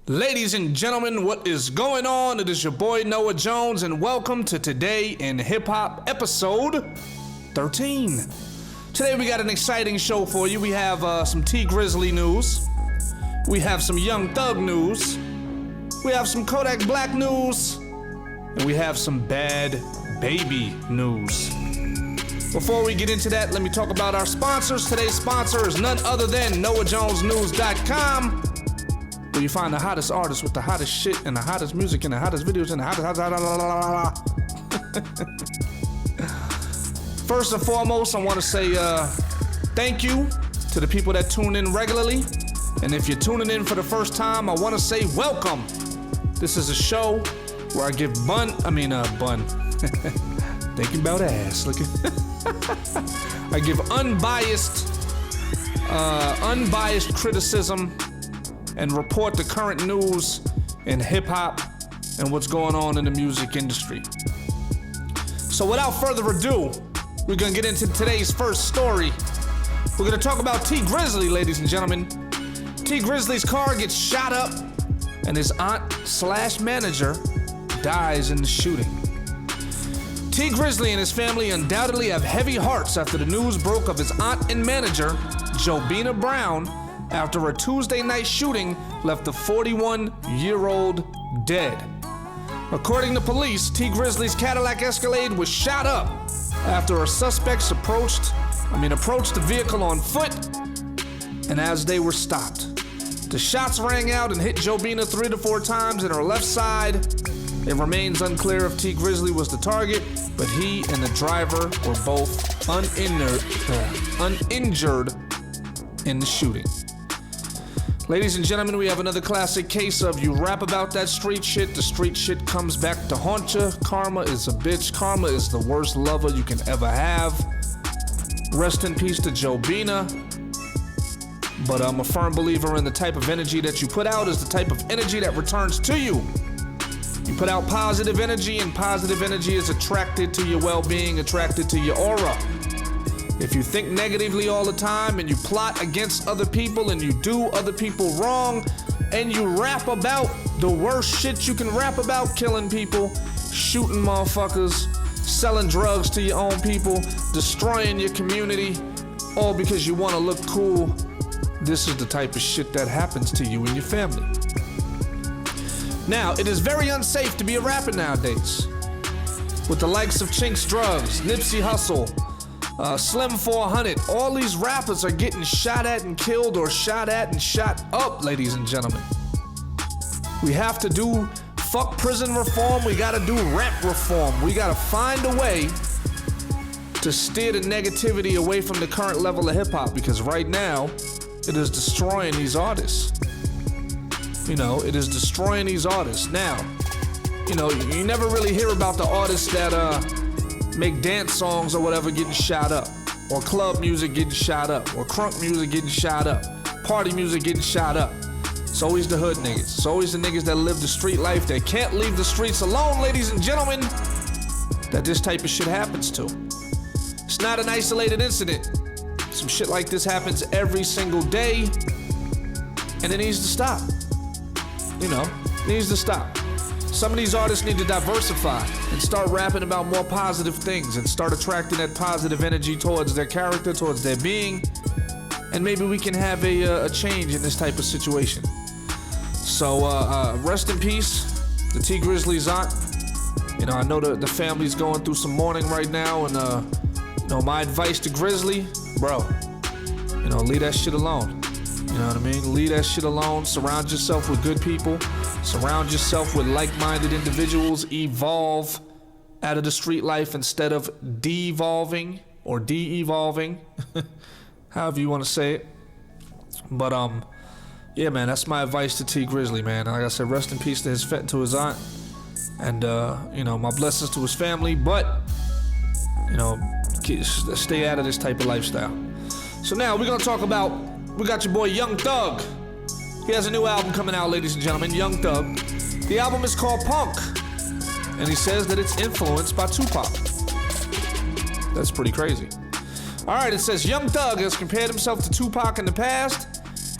Ladies and gentlemen, what is going on? It is your boy Noah Jones, and welcome to Today in Hiphop episode 13. Today we got an exciting show for you. We have some T Grizzly news. We have some Young Thug news. We have some Kodak Black news. And we have some Bad Baby news. Before we get into that, let me talk about our sponsors. Today's sponsor is none other than NoahJonesNews.com, where you find the hottest artists with the hottest shit and the hottest music and the hottest videos and the hottest. First and foremost, I want to say thank you to the people that tune in regularly. And if you're tuning in for the first time, I want to say welcome. This is a show where I give bun. Thinking about ass. Look at. I give unbiased criticism and report the current news in hip-hop and what's going on in the music industry. So without further ado, we're gonna get into today's first story. We're gonna talk about T Grizzly, ladies and gentlemen. T Grizzly's car gets shot up and his aunt/manager dies in the shooting. T Grizzly and his family undoubtedly have heavy hearts after the news broke of his aunt and manager, Jobina Brown, after a Tuesday night shooting left the 41-year-old dead. According to police, T Grizzly's Cadillac Escalade was shot up after a suspect approached the vehicle on foot, and as they were stopped, the shots rang out and hit Jobina 3 to 4 times in her left side. It remains unclear if T Grizzly was the target, but he and the driver were both uninjured in the shooting. Ladies and gentlemen, we have another classic case of you rap about that street shit, the street shit comes back to haunt you. Karma is a bitch. Karma is the worst lover you can ever have. Rest in peace to Jobina. But I'm a firm believer in the type of energy that you put out is the type of energy that returns to you. You put out positive energy, and positive energy is attracted to your well-being, attracted to your aura. If you think negatively all the time and you plot against other people and you do other people wrong and you rap about the worst shit you can rap about, killing people, shooting motherfuckers, selling drugs to your own people, destroying your community, all because you want to look cool, this is the type of shit that happens to you and your family. Now, it is very unsafe to be a rapper nowadays. With the likes of Chinx Drugs, Nipsey Hussle, Slim 400, all these rappers are getting shot at and killed or shot at and shot up, ladies and gentlemen. We have to do fuck prison reform, we gotta do rap reform. We gotta find a way to steer the negativity away from the current level of hip hop, because right now, it is destroying these artists. It is destroying these artists. Now, you never really hear about the artists that make dance songs or whatever getting shot up, or club music getting shot up, or crunk music getting shot up, party music getting shot up. It's always the hood niggas. It's always the niggas that live the street life, that can't leave the streets alone, ladies and gentlemen, that this type of shit happens to. It's not an isolated incident. Some shit like this happens every single day, and it needs to stop. Needs to stop. Some of these artists need to diversify and start rapping about more positive things and start attracting that positive energy towards their character, towards their being, and maybe we can have a change in this type of situation. So rest in peace, the T Grizzly's aunt. I know the family's going through some mourning right now, and my advice to Grizzly, bro, leave that shit alone. You know what I mean? Leave that shit alone. Surround yourself with good people. Surround yourself with like-minded individuals. Evolve out of the street life instead of devolving or de-evolving. However you want to say it. But, yeah, man, that's my advice to T Grizzly, man. Like I said, rest in peace to his aunt. And, my blessings to his family. But, stay out of this type of lifestyle. So now we're going to talk about... We got your boy Young Thug. He has a new album coming out, ladies and gentlemen, Young Thug. The album is called Punk, and he says that it's influenced by Tupac. That's pretty crazy. All right, it says Young Thug has compared himself to Tupac in the past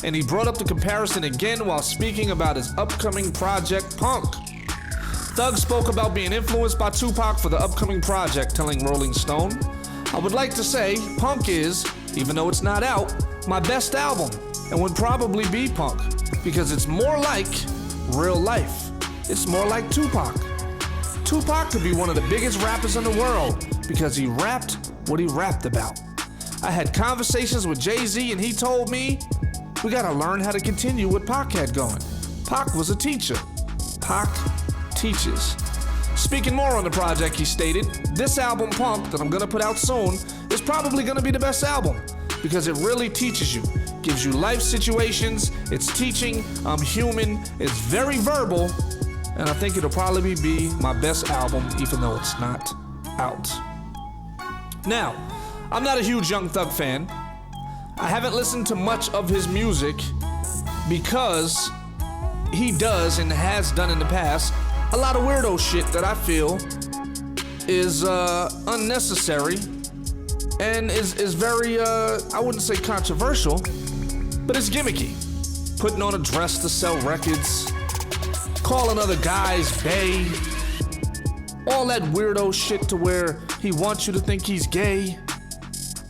and he brought up the comparison again while speaking about his upcoming project, Punk. Thug spoke about being influenced by Tupac for the upcoming project, telling Rolling Stone, "I would like to say Punk is, even though it's not out, my best album, and would probably be Punk, because it's more like real life. It's more like Tupac. Tupac could be one of the biggest rappers in the world because he rapped what he rapped about. I had conversations with Jay-Z and he told me, we gotta learn how to continue what Pac had going. Pac was a teacher. Pac teaches." Speaking more on the project, he stated, "This album, Punk, that I'm gonna put out soon, is probably gonna be the best album because it really teaches you, gives you life situations, it's teaching, I'm human, it's very verbal, and I think it'll probably be my best album even though it's not out." Now, I'm not a huge Young Thug fan. I haven't listened to much of his music because he does and has done in the past a lot of weirdo shit that I feel is unnecessary and is very, I wouldn't say controversial, but it's gimmicky. Putting on a dress to sell records, calling other guys bae, all that weirdo shit to where he wants you to think he's gay,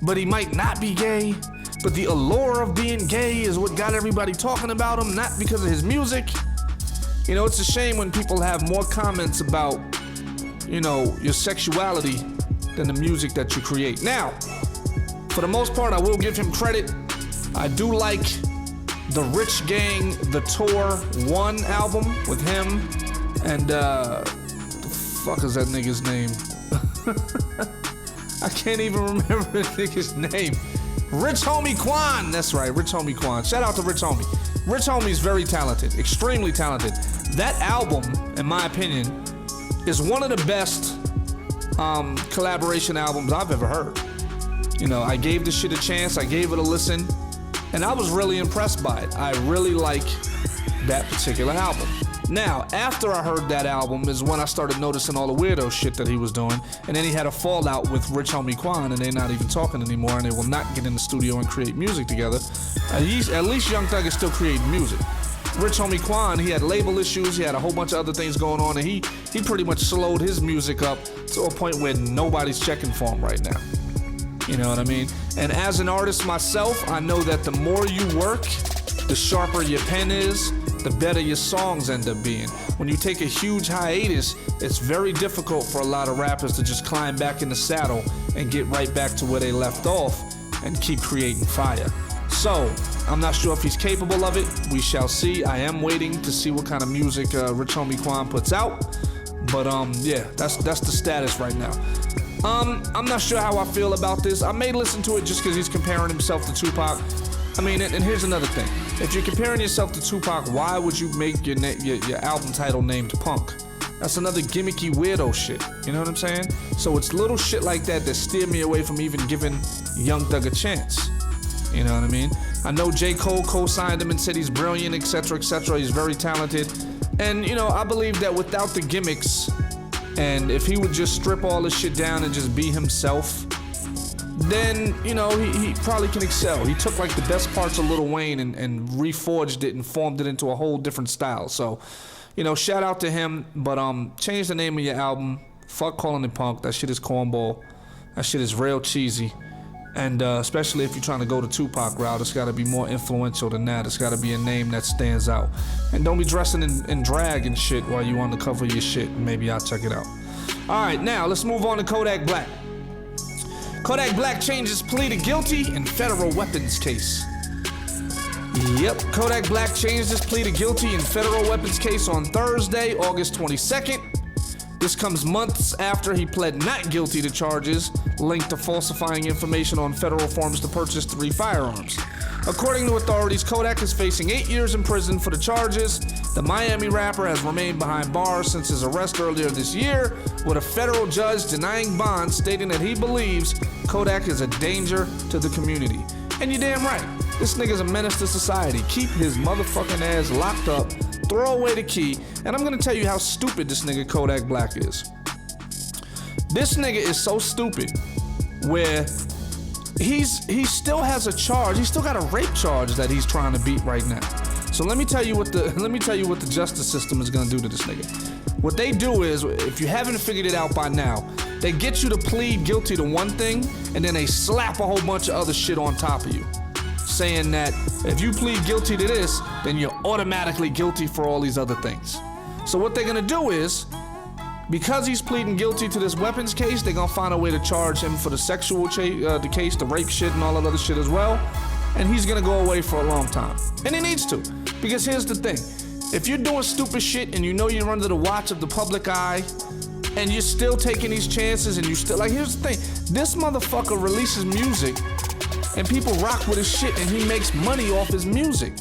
but he might not be gay, but the allure of being gay is what got everybody talking about him, not because of his music. You know, it's a shame when people have more comments about, you know, your sexuality than the music that you create. Now, for the most part, I will give him credit. I do like the Rich Gang, the Tour 1 album with him and, the fuck is that nigga's name? I can't even remember the nigga's name. Rich Homie Quan, that's right, Rich Homie Quan. Shout out to Rich Homie. Rich Homie's very talented, extremely talented. That album, in my opinion, is one of the best collaboration albums I've ever heard. You know, I gave this shit a chance, I gave it a listen, and I was really impressed by it. I really like that particular album. Now, after I heard that album is when I started noticing all the weirdo shit that he was doing, and then he had a fallout with Rich Homie Quan, and they're not even talking anymore, and they will not get in the studio and create music together. At least Young Thug is still creating music. Rich Homie Quan, he had label issues, he had a whole bunch of other things going on, and he pretty much slowed his music up to a point where nobody's checking for him right now. You know what I mean? And as an artist myself, I know that the more you work, the sharper your pen is, the better your songs end up being. When you take a huge hiatus, it's very difficult for a lot of rappers to just climb back in the saddle and get right back to where they left off and keep creating fire. So, I'm not sure if he's capable of it. We shall see. I am waiting to see what kind of music Rich Homie Quan puts out. But yeah, that's the status right now. I'm not sure how I feel about this. I may listen to it just because he's comparing himself to Tupac. I mean, and here's another thing. If you're comparing yourself to Tupac, why would you make your album title named Punk? That's another gimmicky weirdo shit. You know what I'm saying? So it's little shit like that that steer me away from even giving Young Thug a chance. You know what I mean? I know J. Cole co-signed him and said he's brilliant, etc., etc. He's very talented. And, you know, I believe that without the gimmicks, and if he would just strip all this shit down and just be himself, then, you know, he probably can excel. He took, like, the best parts of Lil Wayne and reforged it and formed it into a whole different style. So, you know, shout out to him. But change the name of your album. Fuck calling it Punk. That shit is cornball. That shit is real cheesy. And especially if you're trying to go the Tupac route, it's got to be more influential than that. It's got to be a name that stands out. And don't be dressing in drag and shit while you on the cover of your shit. Maybe I'll check it out. All right, now let's move on to Kodak Black. Kodak Black changes plea to guilty in federal weapons case. Yep, Kodak Black changed his plea to guilty in federal weapons case on Thursday, August 22nd. This comes months after he pled not guilty to charges linked to falsifying information on federal forms to purchase 3 firearms. According to authorities, Kodak is facing 8 years in prison for the charges. The Miami rapper has remained behind bars since his arrest earlier this year, with a federal judge denying bond, stating that he believes Kodak is a danger to the community. And you're damn right. This nigga's a menace to society. Keep his motherfucking ass locked up, throw away the key, and I'm gonna tell you how stupid this nigga Kodak Black is. This nigga is so stupid where he still has a charge. He still got a rape charge that he's trying to beat right now. So let me tell you what the justice system is gonna do to this nigga. What they do is, if you haven't figured it out by now, they get you to plead guilty to one thing, and then they slap a whole bunch of other shit on top of you, saying that if you plead guilty to this, then you're automatically guilty for all these other things. So what they're gonna do is, because he's pleading guilty to this weapons case, they're gonna find a way to charge him for the sexual the case, the rape shit and all that other shit as well. And he's gonna go away for a long time. And he needs to. Because here's the thing. If you're doing stupid shit and you know you're under the watch of the public eye, and you're still taking these chances and you still, like, here's the thing. This motherfucker releases music and people rock with his shit and he makes money off his music.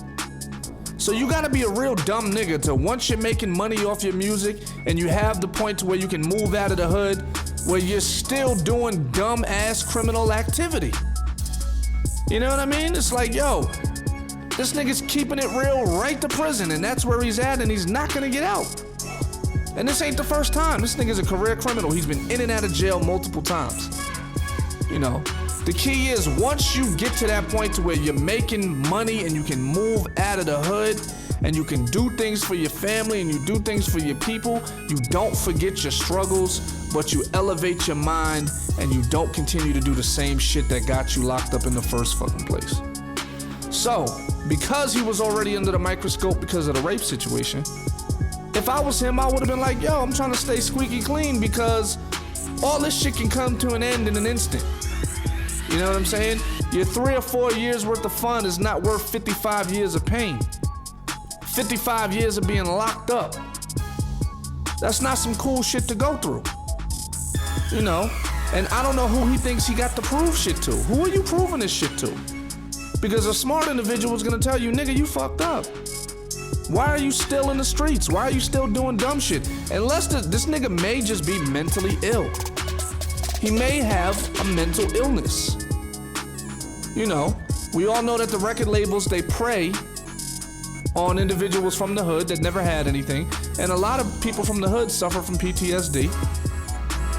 So you gotta be a real dumb nigga to, once you're making money off your music and you have the point to where you can move out of the hood, where you're still doing dumb ass criminal activity. You know what I mean? It's like, yo, this nigga's keeping it real right to prison, and that's where he's at, and he's not gonna get out. And this ain't the first time. This nigga's a career criminal. He's been in and out of jail multiple times. You know, the key is, once you get to that point to where you're making money and you can move out of the hood and you can do things for your family and you do things for your people, you don't forget your struggles, but you elevate your mind and you don't continue to do the same shit that got you locked up in the first fucking place. So, because he was already under the microscope because of the rape situation, if I was him, I would have been like, yo, I'm trying to stay squeaky clean because all this shit can come to an end in an instant. You know what I'm saying? Your 3 or 4 years worth of fun is not worth 55 years of pain. 55 years of being locked up. That's not some cool shit to go through. You know? And I don't know who he thinks he got to prove shit to. Who are you proving this shit to? Because a smart individual is gonna tell you, nigga, you fucked up. Why are you still in the streets? Why are you still doing dumb shit? Unless this nigga may just be mentally ill. He may have a mental illness. You know, we all know that the record labels, they prey on individuals from the hood that never had anything. And a lot of people from the hood suffer from PTSD.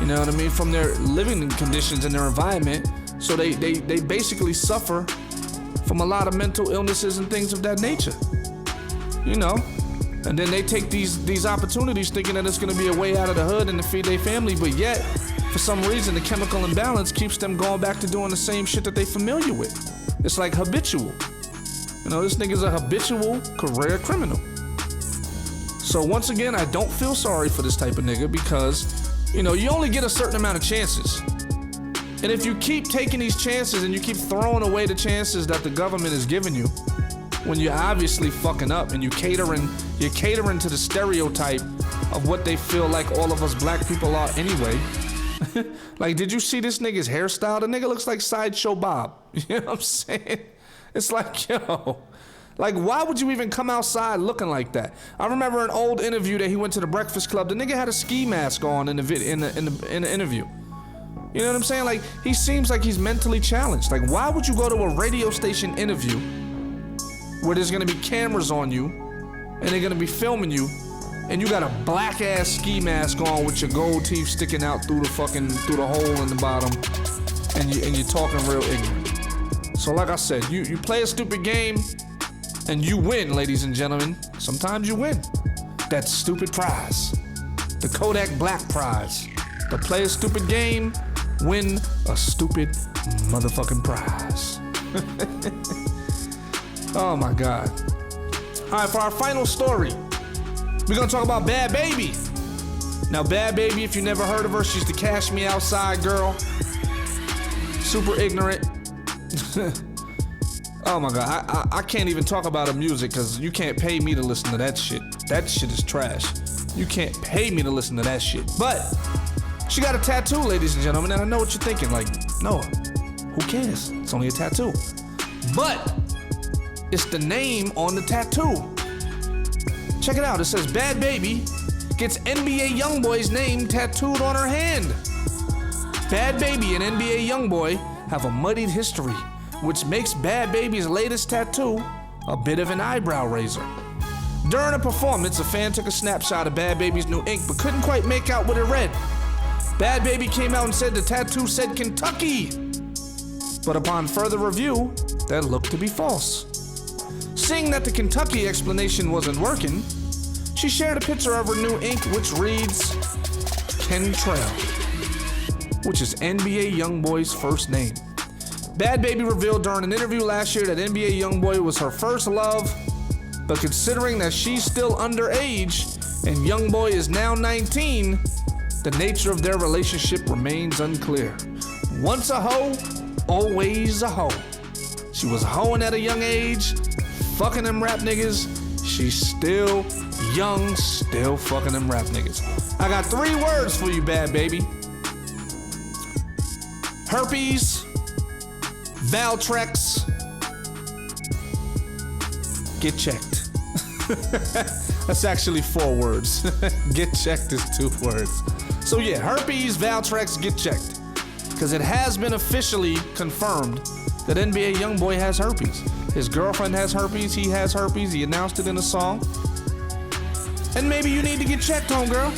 You know what I mean? From their living conditions and their environment. So they basically suffer from a lot of mental illnesses and things of that nature. You know? And then they take these opportunities thinking that it's gonna be a way out of the hood and to feed their family, but yet, for some reason, the chemical imbalance keeps them going back to doing the same shit that they familiar with. It's like habitual. You know, this nigga's a habitual career criminal. So once again, I don't feel sorry for this type of nigga because, you know, you only get a certain amount of chances. And if you keep taking these chances and you keep throwing away the chances that the government is giving you, when you're obviously fucking up and you're catering to the stereotype of what they feel like all of us black people are anyway. Like, did you see this nigga's hairstyle? The nigga looks like Sideshow Bob. You know what I'm saying? It's like, yo, like, why would you even come outside looking like that? I remember an old interview that he went to the Breakfast Club. The nigga had a ski mask on in the interview. You know what I'm saying? Like, he seems like he's mentally challenged. Like, why would you go to a radio station interview where there's gonna be cameras on you and they're gonna be filming you, and you got a black ass ski mask on with your gold teeth sticking out through the hole in the bottom, and you're talking real ignorant. So like I said, you play a stupid game and you win, ladies and gentlemen. Sometimes you win that stupid prize, the Kodak Black prize. To play a stupid game, win a stupid motherfucking prize. Oh my God. All right, for our final story, we're gonna talk about Bad Baby. Now, Bad Baby, if you never heard of her, she's the Cash Me Outside girl. Super ignorant. Oh my God, I can't even talk about her music because you can't pay me to listen to that shit. That shit is trash. You can't pay me to listen to that shit. But she got a tattoo, ladies and gentlemen, and I know what you're thinking. Like, Noah, who cares? It's only a tattoo. But it's the name on the tattoo. Check it out. It says Bad Baby gets NBA Youngboy's name tattooed on her hand. Bad Baby and NBA Youngboy have a muddied history, which makes Bad Baby's latest tattoo a bit of an eyebrow raiser. During a performance, a fan took a snapshot of Bad Baby's new ink but couldn't quite make out what it read. Bad Baby came out and said the tattoo said Kentucky. But upon further review, that looked to be false. Seeing that the Kentucky explanation wasn't working, she shared a picture of her new ink, which reads Kentrell, which is NBA Youngboy's first name. Bad Baby revealed during an interview last year that NBA Youngboy was her first love, but considering that she's still underage and Youngboy is now 19, the nature of their relationship remains unclear. Once a hoe, always a hoe. She was hoeing at a young age, fucking them rap niggas. She's still young, still fucking them rap niggas. I got 3 words for you, Bad Baby. Herpes, Valtrex, get checked. That's actually 4 words. Get checked is 2 words. So yeah, herpes, Valtrex, get checked. Because it has been officially confirmed that NBA Youngboy has herpes. His girlfriend has herpes, he has herpes, he announced it in a song. And maybe you need to get checked, homegirl,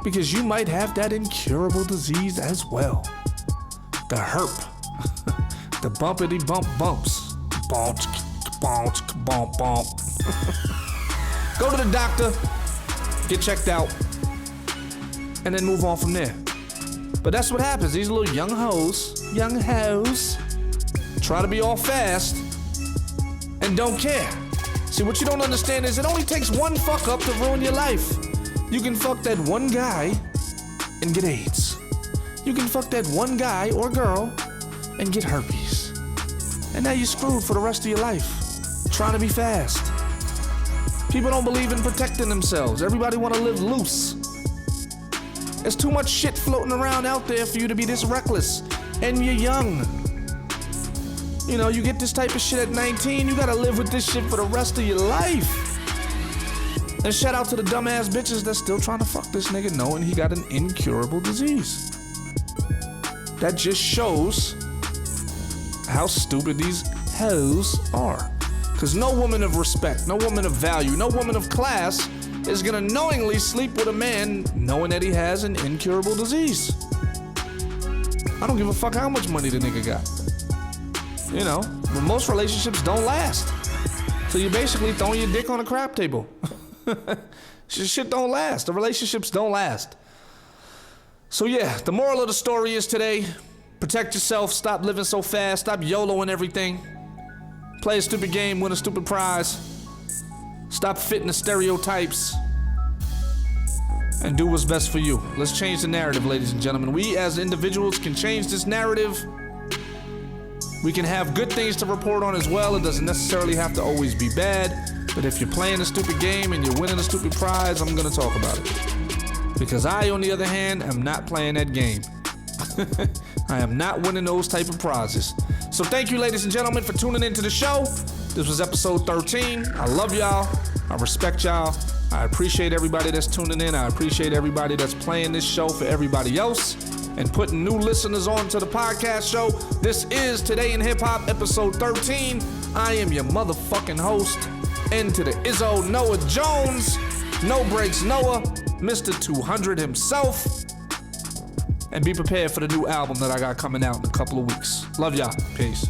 because you might have that incurable disease as well. The herp. The bumpity bump bumps. Bonk, bonk, bonk, bonk. Go to the doctor, get checked out, and then move on from there. But that's what happens. These little young hoes, try to be all fast and don't care. See, what you don't understand is it only takes one fuck up to ruin your life. You can fuck that one guy and get AIDS. You can fuck that one guy or girl and get herpes. And now you're screwed for the rest of your life, trying to be fast. People don't believe in protecting themselves. Everybody want to live loose. There's too much shit floating around out there for you to be this reckless. And you're young. You know, you get this type of shit at 19, you gotta live with this shit for the rest of your life. And shout out to the dumbass bitches that's still trying to fuck this nigga knowing he got an incurable disease. That just shows how stupid these hoes are. Cause no woman of respect, no woman of value, no woman of class is gonna knowingly sleep with a man knowing that he has an incurable disease. I don't give a fuck how much money the nigga got. You know, but most relationships don't last. So you're basically throwing your dick on a crap table. Shit don't last. The relationships don't last. So yeah, the moral of the story is today, protect yourself, stop living so fast, stop YOLOing everything. Play a stupid game, win a stupid prize. Stop fitting the stereotypes. And do what's best for you. Let's change the narrative, ladies and gentlemen. We as individuals can change this narrative. We can have good things to report on as well. It doesn't necessarily have to always be bad. But if you're playing a stupid game and you're winning a stupid prize, I'm gonna talk about it. Because I, on the other hand, am not playing that game. I am not winning those type of prizes. So thank you, ladies and gentlemen, for tuning into the show. This was episode 13. I love y'all. I respect y'all. I appreciate everybody that's tuning in. I appreciate everybody that's playing this show for everybody else and putting new listeners on to the podcast show. This is Today in Hip Hop, episode 13. I am your motherfucking host, N to the Izzo, Noah Jones. No Breaks Noah, Mr. 200 himself. And be prepared for the new album that I got coming out in a couple of weeks. Love y'all. Peace.